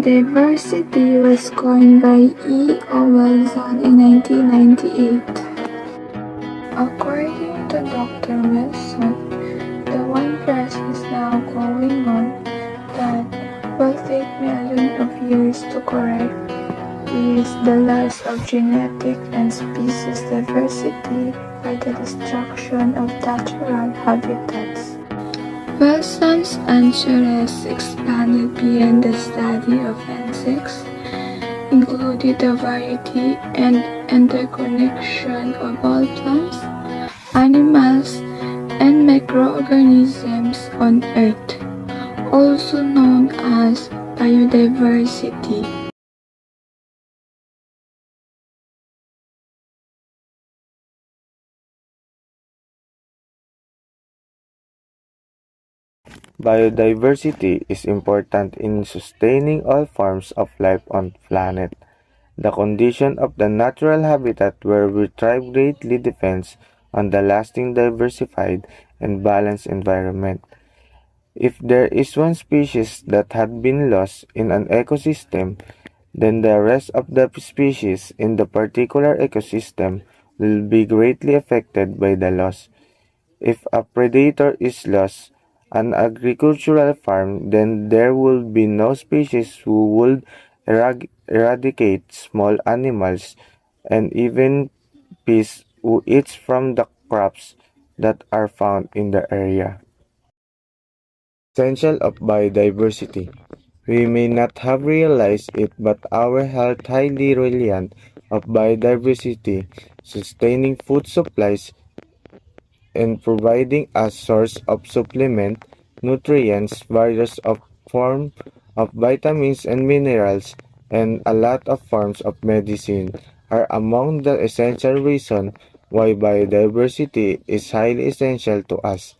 Biodiversity was coined by E. Owelson in 1998. According to Dr. Wilson, the one process now going on that will take millions of years to correct is the loss of genetic and species diversity by the destruction of natural habitats. Wilson's answer has expanded beyond the study of insects, including the variety and interconnection of all plants, animals, and microorganisms on Earth, also known as biodiversity. Biodiversity is important in sustaining all forms of life on the planet. The condition of the natural habitat where we thrive greatly depends on the lasting diversified and balanced environment. If there is one species that had been lost in an ecosystem, then the rest of the species in the particular ecosystem will be greatly affected by the loss. If a predator is lost, an agricultural farm, then there will be no species who would eradicate small animals and even pests who eats from the crops that are found in the area. Essential of biodiversity. We may not have realized it, but our health highly reliant of biodiversity, sustaining food supplies and providing a source of supplement, nutrients, various of form of vitamins and minerals, and a lot of forms of medicine are among the essential reasons why biodiversity is highly essential to us.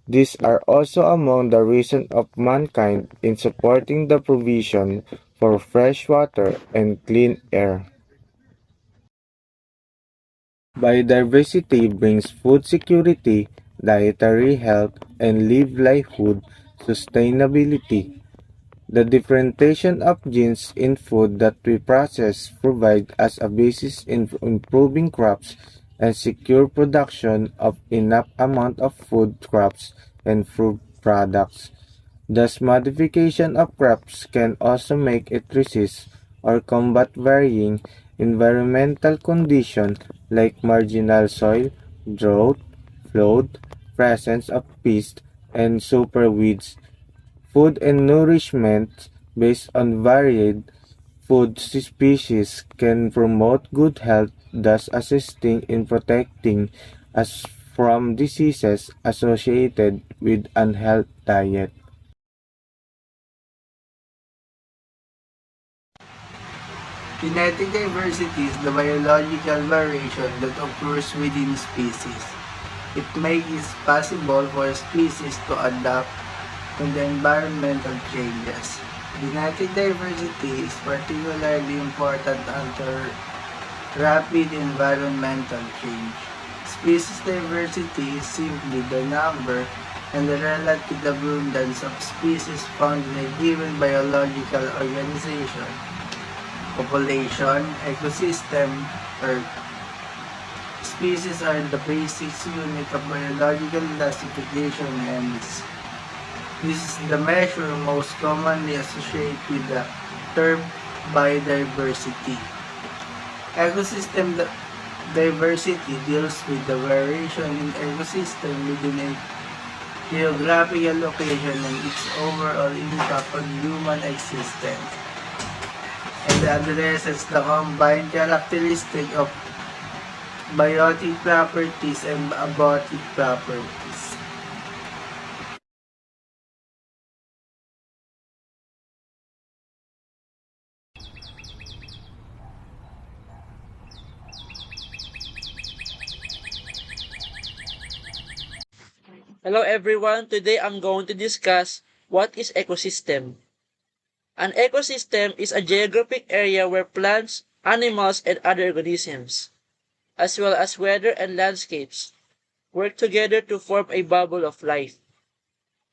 These are also among the reasons of mankind in supporting the provision for fresh water and clean air. Biodiversity brings food security, dietary health, and livelihood sustainability. The differentiation of genes in food that we process provide us a basis in improving crops and secure production of enough amount of food crops and fruit products. Thus, modification of crops can also make it resist or combat varying environmental conditions like marginal soil, drought, flood, presence of pests, and superweeds. Food and nourishment based on varied food species can promote good health, thus assisting in protecting us from diseases associated with unhealthy diet. Genetic diversity is the biological variation that occurs within species. It makes it possible for species to adapt to the environmental changes. Genetic diversity is particularly important under rapid environmental change. Species diversity is simply the number and the relative abundance of species found in a given biological organization, population, ecosystem, or species are the basic unit of biological classification ends. This is the measure most commonly associated with the term biodiversity. Ecosystem diversity deals with the variation in ecosystem within a geographical location and its overall impact on human existence, and addresses the combined characteristic of biotic properties and abiotic properties. Hello everyone, today I'm going to discuss what is ecosystem. An ecosystem is a geographic area where plants, animals, and other organisms, as well as weather and landscapes, work together to form a bubble of life.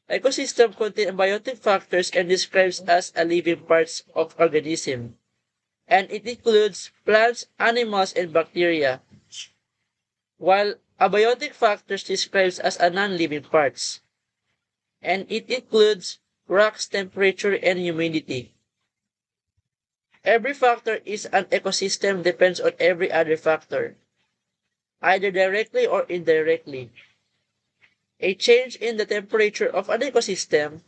Ecosystem contain biotic factors and describes as a living parts of organism, and it includes plants, animals, and bacteria, while abiotic factors describes as a non-living parts, and it includes rocks, temperature, and humidity. Every factor is an ecosystem depends on every other factor, either directly or indirectly. A change in the temperature of an ecosystem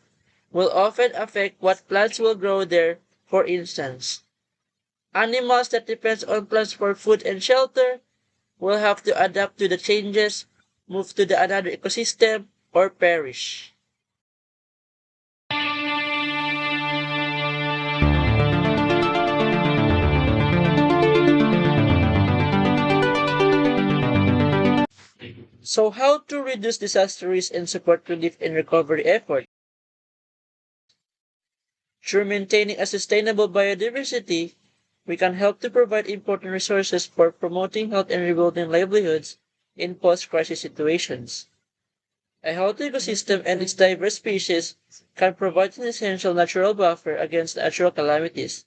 will often affect what plants will grow there. For instance, animals that depend on plants for food and shelter will have to adapt to the changes, move to the another ecosystem, or perish. So how to reduce disaster risk and support relief and recovery efforts? Through maintaining a sustainable biodiversity, we can help to provide important resources for promoting health and rebuilding livelihoods in post-crisis situations. A healthy ecosystem and its diverse species can provide an essential natural buffer against natural calamities,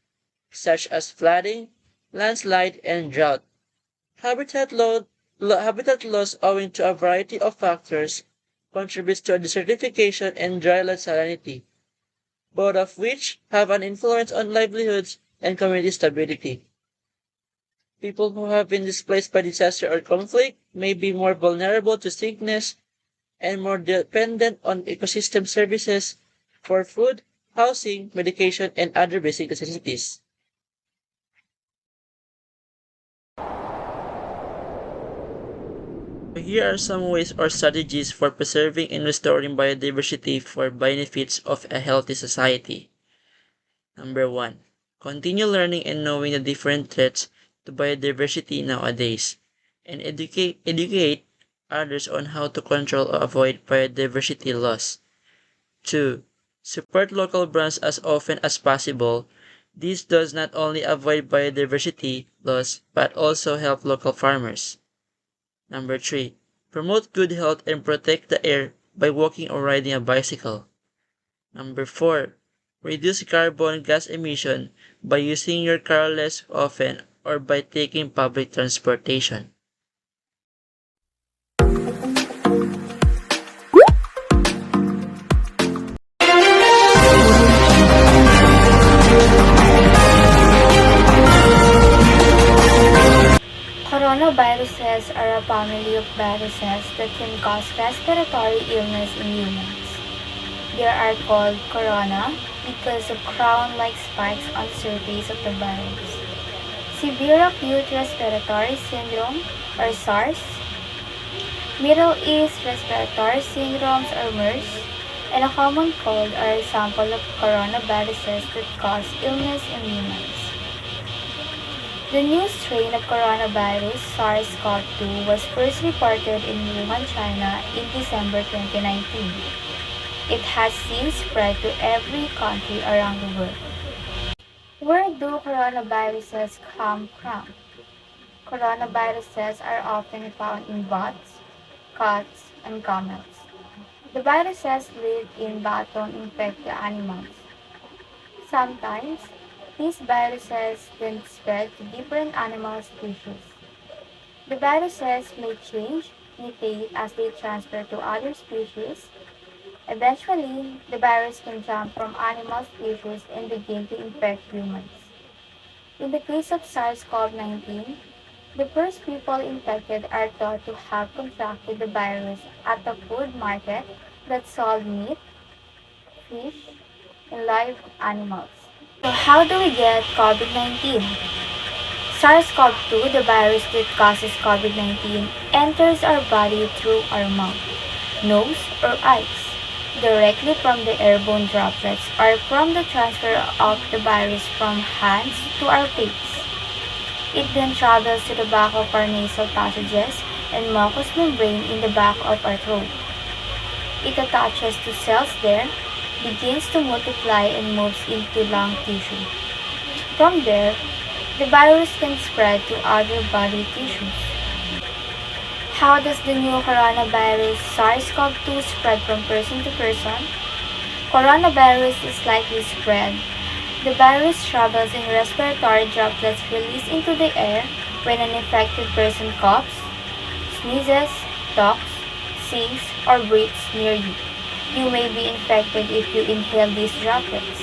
such as flooding, landslide, and drought. Habitat loss owing to a variety of factors contributes to a desertification and dryland salinity, both of which have an influence on livelihoods and community stability. People who have been displaced by disaster or conflict may be more vulnerable to sickness and more dependent on ecosystem services for food, housing, medication, and other basic necessities. Here are some ways or strategies for preserving and restoring biodiversity for benefits of a healthy society. Number 1. Continue learning and knowing the different threats to biodiversity nowadays, and educate others on how to control or avoid biodiversity loss. 2. Support local brands as often as possible. This does not only avoid biodiversity loss but also help local farmers. Number 3. Promote good health and protect the air by walking or riding a bicycle. Number 4. Reduce carbon gas emission by using your car less often or by taking public transportation. Coronaviruses are a family of viruses that can cause respiratory illness in humans. They are called corona because of crown-like spikes on the surface of the virus. Severe acute respiratory syndrome or SARS, Middle East respiratory syndromes or MERS, and a common cold are examples of coronaviruses that cause illness in humans. The new strain of coronavirus, SARS-CoV-2, was first reported in Wuhan, China in December 2019. It has since spread to every country around the world. Where do coronaviruses come from? Coronaviruses are often found in bats, cats, and camels. The viruses live in bottom-infected animals. Sometimes, these viruses then spread to different animal species. The viruses may change, mutate as they transfer to other species. Eventually, the virus can jump from animal species and begin to infect humans. In the case of SARS-CoV-19, the first people infected are thought to have contracted the virus at a food market that sold meat, fish, and live animals. So how do we get COVID-19? SARS-CoV-2, the virus that causes COVID-19, enters our body through our mouth, nose, or eyes, directly from the airborne droplets or from the transfer of the virus from hands to our face. It then travels to the back of our nasal passages and mucous membrane in the back of our throat. It attaches to cells there, begins to multiply and moves into lung tissue. From there, the virus can spread to other body tissues. How does the new coronavirus SARS-CoV-2 spread from person to person? Coronavirus is likely spread. The virus travels in respiratory droplets released into the air when an infected person coughs, sneezes, talks, sees, or breathes near you. You may be infected if you inhale these droplets.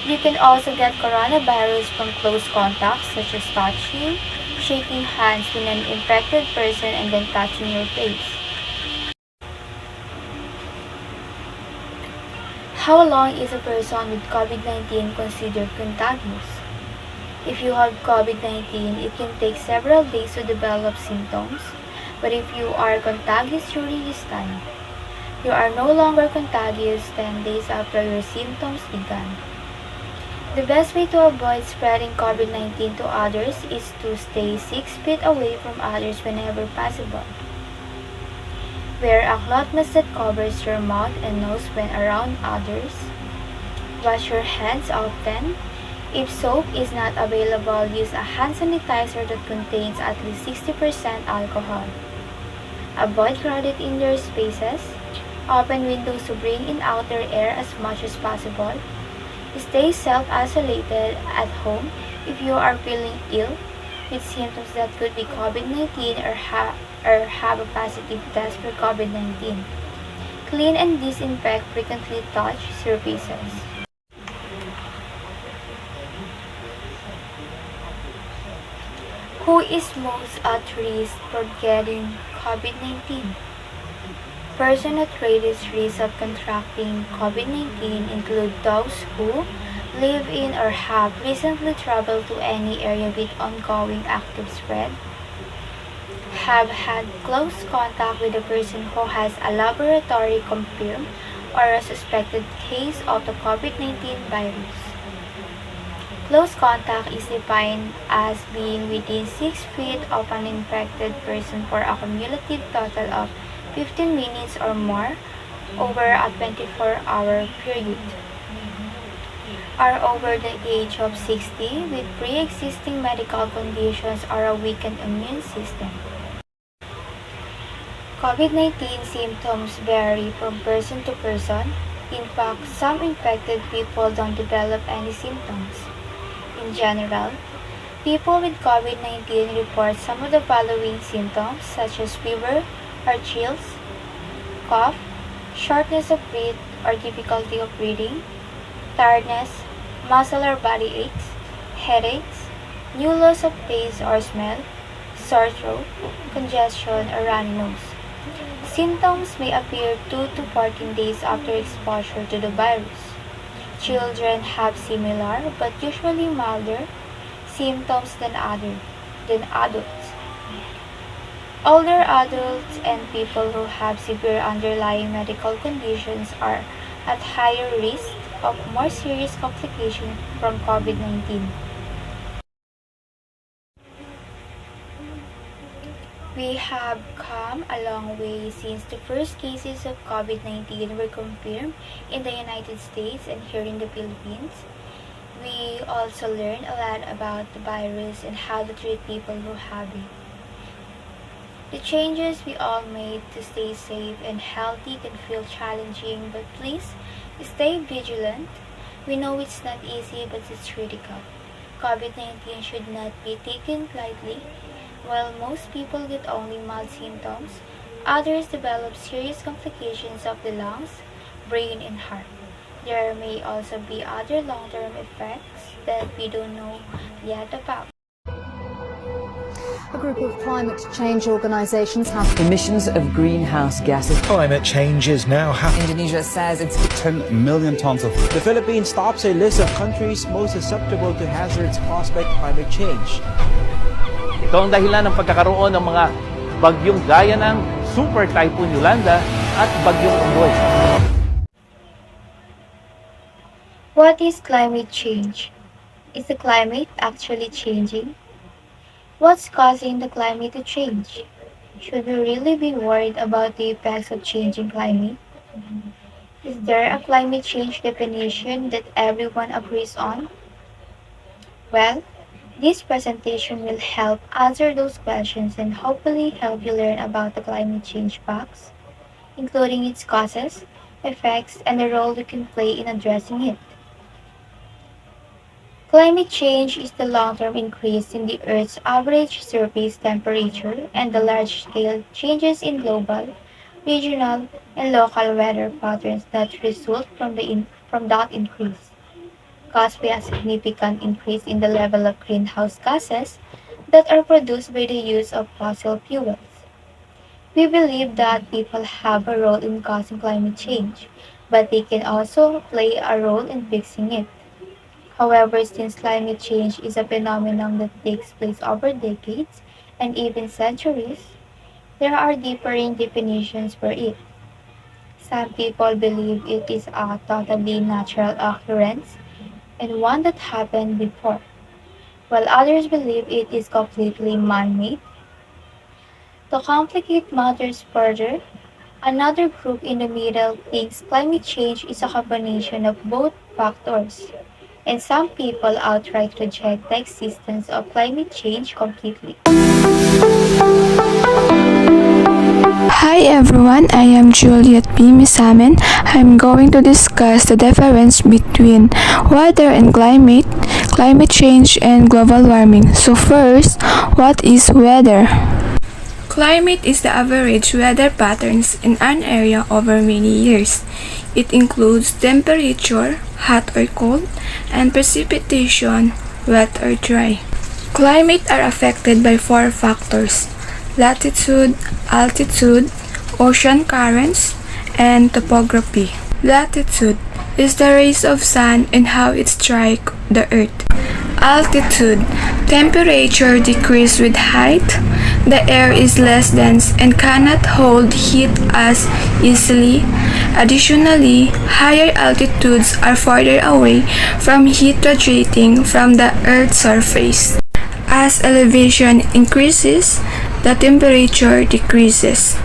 You can also get coronavirus from close contacts such as touching, shaking hands with an infected person and then touching your face. How long is a person with COVID-19 considered contagious? If you have COVID-19, it can take several days to develop symptoms, but if you are contagious during this time, you are no longer contagious 10 days after your symptoms began. The best way to avoid spreading COVID-19 to others is to stay 6 feet away from others whenever possible. Wear a cloth mask that covers your mouth and nose when around others. Wash your hands often. If soap is not available, use a hand sanitizer that contains at least 60% alcohol. Avoid crowded indoor spaces. Open windows to bring in outer air as much as possible. Stay self-isolated at home if you are feeling ill with symptoms that could be COVID-19 or have a positive test for COVID-19. Clean and disinfect frequently touched surfaces. Who is most at risk for getting COVID-19? Persons at greatest risk of contracting COVID-19 include those who live in or have recently traveled to any area with ongoing active spread, have had close contact with a person who has a laboratory confirmed or a suspected case of the COVID-19 virus. Close contact is defined as being within 6 feet of an infected person for a cumulative total of 15 minutes or more over a 24-hour period. Are over the age of 60 with pre-existing medical conditions or a weakened immune system. COVID-19 symptoms vary from person to person. In fact, some infected people don't develop any symptoms. In general, people with COVID-19 report some of the following symptoms such as fever or chills, cough, shortness of breath or difficulty of breathing, tiredness, muscle or body aches, headaches, new loss of taste or smell, sore throat, congestion, or runny nose. Symptoms may appear 2 to 14 days after exposure to the virus. Children have similar but usually milder symptoms than adults. Older adults and people who have severe underlying medical conditions are at higher risk of more serious complications from COVID-19. We have come a long way since the first cases of COVID-19 were confirmed in the United States and here in the Philippines. We also learned a lot about the virus and how to treat people who have it. The changes we all made to stay safe and healthy can feel challenging, but please stay vigilant. We know it's not easy, but it's critical. COVID-19 should not be taken lightly. While most people get only mild symptoms, others develop serious complications of the lungs, brain, and heart. There may also be other long-term effects that we don't know yet about. A group of climate change organisations have emissions of greenhouse gases. Climate change is now happening. Indonesia says it's 10 million tons of. The Philippines tops a list of countries most susceptible to hazards caused by climate change. Ito ang dahilan ng pagkakaroon ng mga bagyong gaya ng Super Typhoon Yolanda at Bagyong Umoy. What is climate change? Is the climate actually changing? What's causing the climate to change? Should we really be worried about the effects of changing climate? Is there a climate change definition that everyone agrees on? Well, this presentation will help answer those questions and hopefully help you learn about the climate change facts, including its causes, effects, and the role we can play in addressing it. Climate change is the long-term increase in the Earth's average surface temperature and the large-scale changes in global, regional, and local weather patterns that result from that increase, caused by a significant increase in the level of greenhouse gases that are produced by the use of fossil fuels. We believe that people have a role in causing climate change, but they can also play a role in fixing it. However, since climate change is a phenomenon that takes place over decades and even centuries, there are differing definitions for it. Some people believe it is a totally natural occurrence and one that happened before, while others believe it is completely man-made. To complicate matters further, another group in the middle thinks climate change is a combination of both factors, and some people outright reject the existence of climate change completely. Hi everyone, I am Juliet B. Misamin. I'm going to discuss the difference between weather and climate change and global warming. So first, what is weather? Climate is the average weather patterns in an area over many years. It includes temperature, hot or cold, and precipitation, wet or dry. Climate are affected by four factors: latitude, altitude, ocean currents, and topography. Latitude is the rays of sun and how it strike the earth. Altitude. Temperature decrease with height. The air is less dense and cannot hold heat as easily. Additionally, higher altitudes are farther away from heat radiating from the Earth's surface. As elevation increases, the temperature decreases.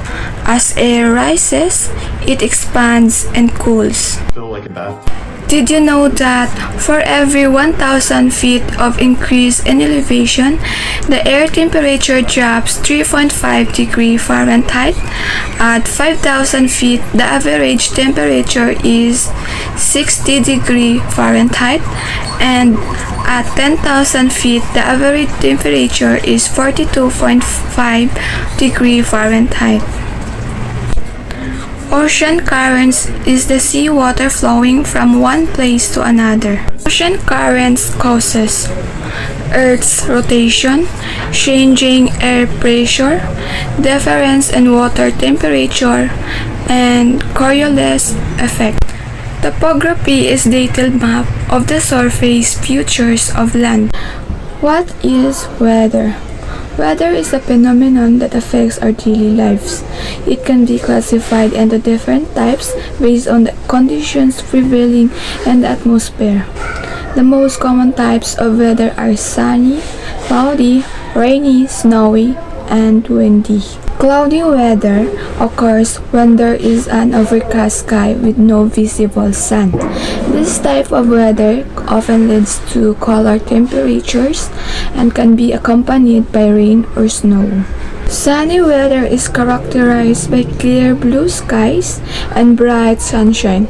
As air rises, it expands and cools. Did you know that for every 1,000 feet of increase in elevation, the air temperature drops 3.5 degree Fahrenheit? At 5,000 feet, the average temperature is 60 degree Fahrenheit, and at 10,000 feet, the average temperature is 42.5 degree Fahrenheit. Ocean currents is the seawater flowing from one place to another. Ocean currents causes Earth's rotation, changing air pressure, difference in water temperature, and Coriolis effect. Topography is detailed map of the surface features of land. What is weather? Weather is a phenomenon that affects our daily lives. It can be classified into different types based on the conditions prevailing in the atmosphere. The most common types of weather are sunny, cloudy, rainy, snowy, and windy. Cloudy weather occurs when there is an overcast sky with no visible sun. This type of weather often leads to cooler temperatures and can be accompanied by rain or snow. Sunny weather is characterized by clear blue skies and bright sunshine.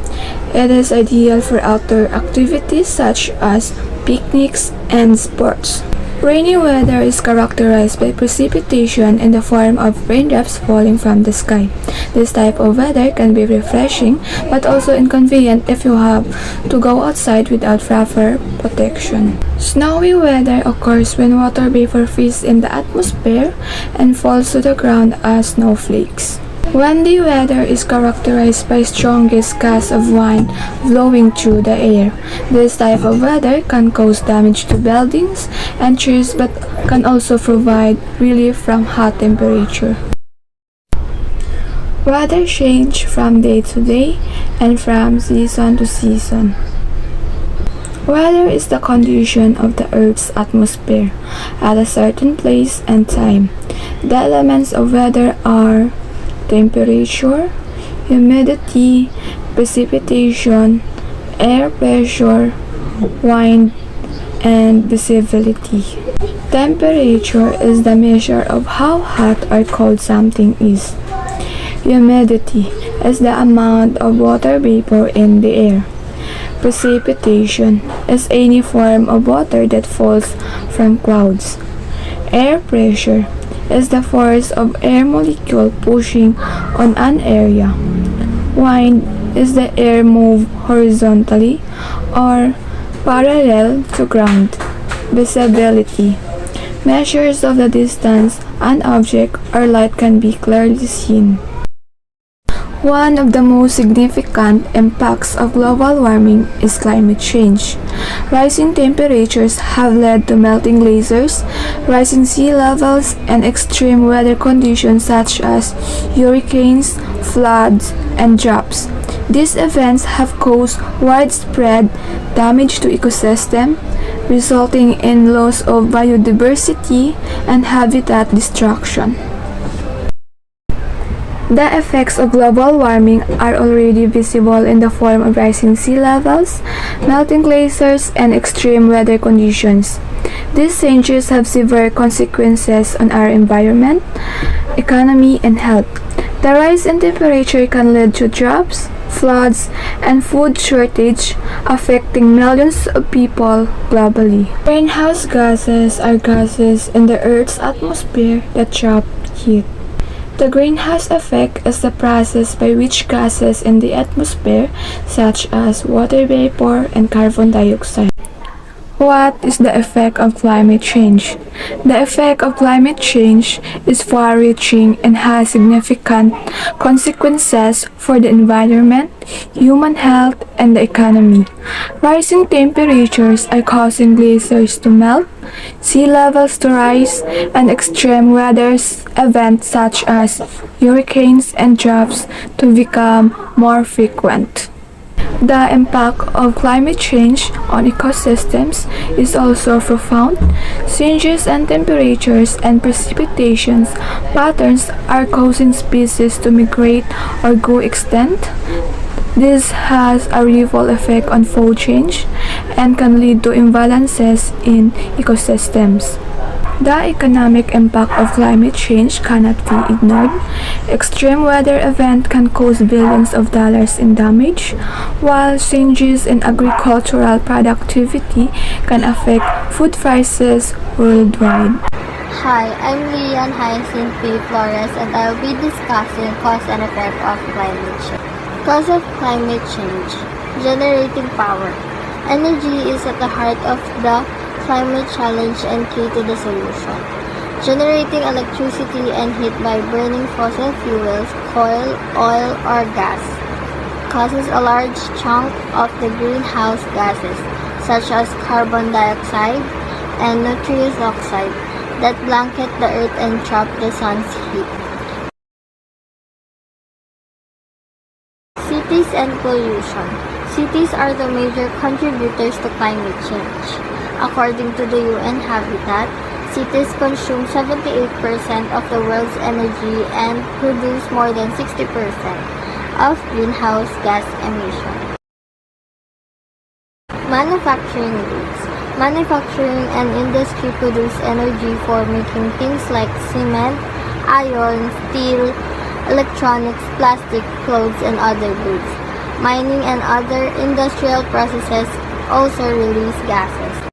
It is ideal for outdoor activities such as picnics and sports. Rainy weather is characterized by precipitation in the form of raindrops falling from the sky. This type of weather can be refreshing but also inconvenient if you have to go outside without proper protection. Snowy weather occurs when water vapor freezes in the atmosphere and falls to the ground as snowflakes. Windy weather is characterized by strongest gusts of wind blowing through the air. This type of weather can cause damage to buildings and trees but can also provide relief from hot temperature. Weather change from day to day and from season to season. Weather is the condition of the Earth's atmosphere at a certain place and time. The elements of weather are temperature, humidity, precipitation, air pressure, wind, and visibility. Temperature is the measure of how hot or cold something is. Humidity is the amount of water vapor in the air. Precipitation is any form of water that falls from clouds. Air pressure is the force of air molecule pushing on an area. Wind is the air moved horizontally or parallel to ground. Visibility measures of the distance an object or light can be clearly seen. One of the most significant impacts of global warming is climate change. Rising temperatures have led to melting glaciers, rising sea levels, and extreme weather conditions such as hurricanes, floods, and droughts. These events have caused widespread damage to ecosystems, resulting in loss of biodiversity and habitat destruction. The effects of global warming are already visible in the form of rising sea levels, melting glaciers, and extreme weather conditions. These changes have severe consequences on our environment, economy, and health. The rise in temperature can lead to droughts, floods, and food shortage, affecting millions of people globally. Greenhouse gases are gases in the Earth's atmosphere that trap heat. The greenhouse effect is the process by which gases in the atmosphere, such as water vapor and carbon dioxide. What is the effect of climate change? The effect of climate change is far-reaching and has significant consequences for the environment, human health, and the economy. Rising temperatures are causing glaciers to melt, sea levels to rise, and extreme weather events such as hurricanes and droughts to become more frequent. The impact of climate change on ecosystems is also profound. Changes in temperatures and precipitation patterns are causing species to migrate or go extinct. This has a ripple effect on food change and can lead to imbalances in ecosystems. The economic impact of climate change cannot be ignored. Extreme weather events can cause billions of dollars in damage, while changes in agricultural productivity can affect food prices worldwide. Hi, I'm Lian Hyacinth P. Flores and I'll be discussing cause and effect of climate change. Cause of climate change: generating power. Energy is at the heart of the climate challenge and key to the solution. Generating electricity and heat by burning fossil fuels, coal, oil, or gas causes a large chunk of the greenhouse gases, such as carbon dioxide and nitrous oxide, that blanket the earth and trap the sun's heat. Cities and pollution. Cities are the major contributors to climate change. According to the UN Habitat, cities consume 78% of the world's energy and produce more than 60% of greenhouse gas emissions. Manufacturing goods. Manufacturing and industry produce energy for making things like cement, iron, steel, electronics, plastic, clothes, and other goods. Mining and other industrial processes also release gases.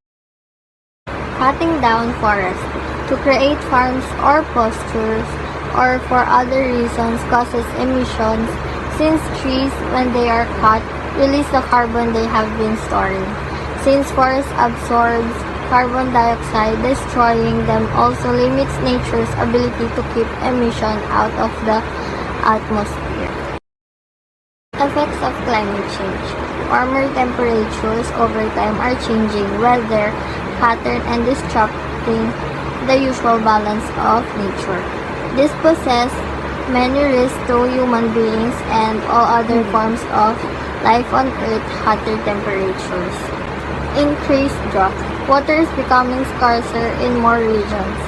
Cutting down forests to create farms or pastures or for other reasons causes emissions, since trees, when they are cut, release the carbon they have been storing. Since forest absorbs carbon dioxide, destroying them also limits nature's ability to keep emission out of the atmosphere. Effects of climate change. Warmer temperatures over time are changing weather pattern and disrupting the usual balance of nature. This poses many risks to human beings and all other forms of life on Earth. Hotter temperatures. Increased drought. Water is becoming scarcer in more regions.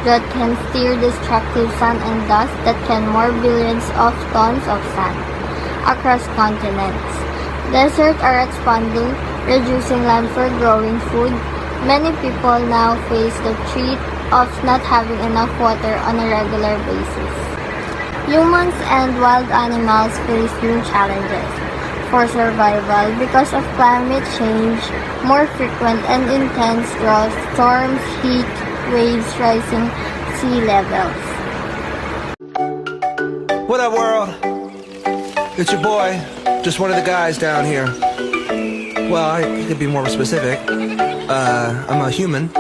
Drought can stir destructive sun and dust that can more billions of tons of sand across continents. Deserts are expanding, reducing land for growing food. Many people now face the threat of not having enough water on a regular basis. Humans and wild animals face new challenges for survival because of climate change, more frequent and intense droughts, storms, heat waves, rising sea levels. What up, world? It's your boy, just one of the guys down here. Well, I could be more specific. I'm a human,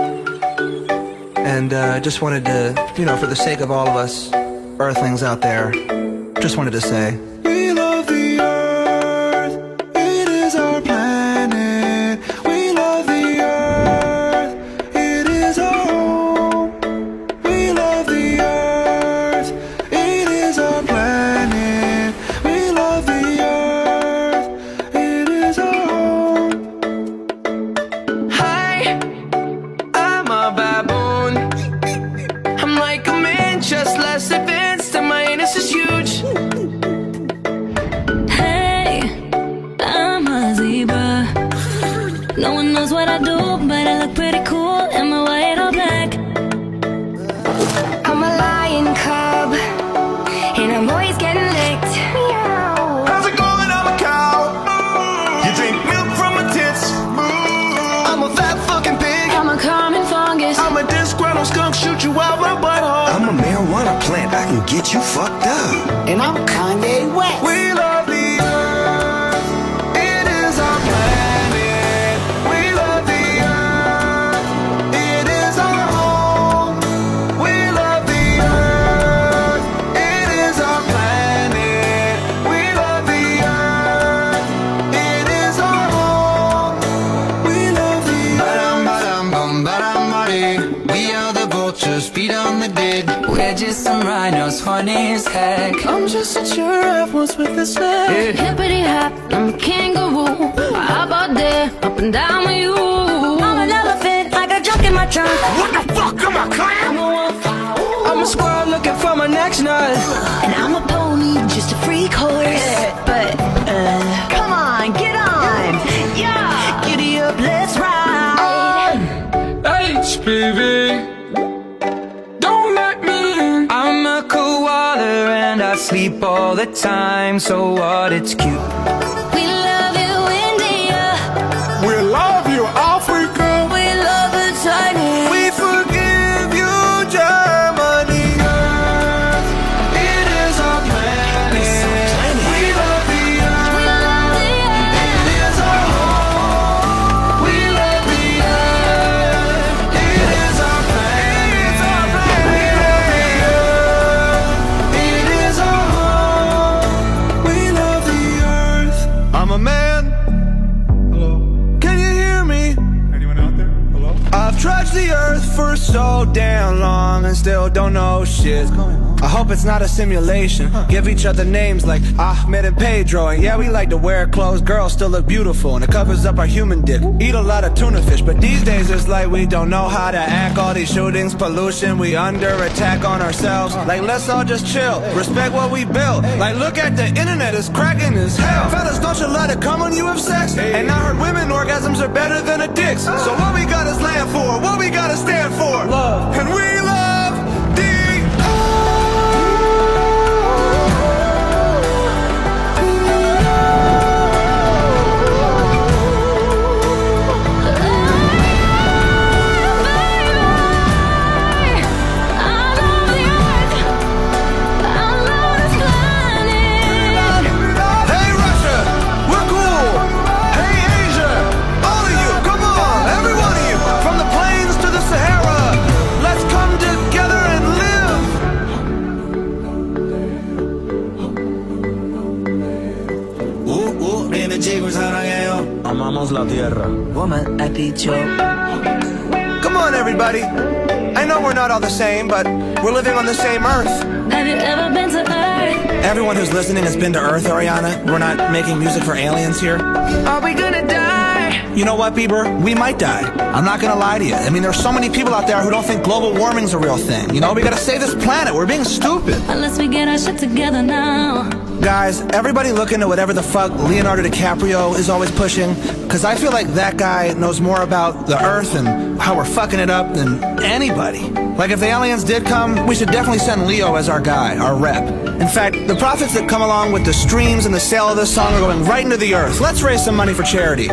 and just wanted to, for the sake of all of us Earthlings out there, just wanted to say, we love the Earth, it is our planet. We love the Earth, it is our home. We love the Earth, it is our planet. We love the Earth, it is our home. Hi, I'm a baboon. I'm like a man, just less advanced, and my anus is huge. Hey, I'm a zebra. No one knows what I do, but I look pretty cool. Am I white or black? I'm a lion cub, and I'm always getting licked. Meow. How's it going? I'm a cow. You drink milk from my tits. I'm a fat fucking pig. I'm a common fungus. I'm a disgruntled skunk, shoot you out my butthole. I'm a marijuana plant, I can get you fucked up. And I'm Kanye West. We love the Earth, it is our planet. We love the Earth, it is our home. We love the Earth, it is our planet. We love the Earth, it is our home. We love the Earth. We are the vultures, feet on the dead. We're just some rhinos, funny as heck. I'm just a giraffe once with a snake. Hippity hop, I'm a kangaroo. I hop out there, up and down with you. I'm an elephant, I got junk in my trunk. What the fuck am I I'm a wolf, I'm a squirrel looking for my next nut. and I'm a pony, just a freak horse. But, come on, get on. Yeah, giddy up, let's ride. HPV, don't let me in. I'm a koala and I sleep all the time. So what? It's cute. We love you, India. We love you, Africa. We love the Chinese. We forgive you, Germany. Earth, it is our planet. We love the Earth. We love the earth. It is our home. We love the Earth. It is our planet. We love the Earth. It is our home. We love the Earth. I'm a man. Hello. Can you hear me? Anyone out there? Hello? I've trudged the earth for so damn long and still don't know shit. I hope it's not a simulation. Give each other names like Ahmed and Pedro. And yeah, we like to wear clothes. Girls still look beautiful and it covers up our human dick. Eat a lot of tuna fish, but these days it's like we don't know how to act. All these shootings, pollution, we under attack on ourselves. Like let's all just chill, respect what we built. Like look at the internet, it's cracking as hell. Fellas, don't you let it come when you have sex. And I heard women orgasms are better than a dick's. So what we gotta stand for, what we gotta stand for, love. And we love the Hey Russia, we're cool. Hey Asia, all of you, come on, every one of you, from the plains to the Sahara, let's come together and live. Dime chicos, 사랑해요. Amamos la tierra. Woman, ha dicho. Come on everybody, I know we're not all the same, but we're living on the same earth. Have you ever been to Earth? Everyone who's listening has been to Earth, Ariana. We're not making music for aliens here. Are we gonna die? You know what, Bieber? We might die. I'm not gonna lie to you. I mean, there's so many people out there who don't think global warming's a real thing. You know, we gotta save this planet. We're being stupid. Unless we get our shit together now. Guys, everybody look into whatever the fuck Leonardo DiCaprio is always pushing, because I feel like that guy knows more about the Earth and how we're fucking it up than anybody. Like, if the aliens did come, we should definitely send Leo as our guy, our rep. In fact, the profits that come along with the streams and the sale of this song are going right into the Earth. Let's raise some money for charity.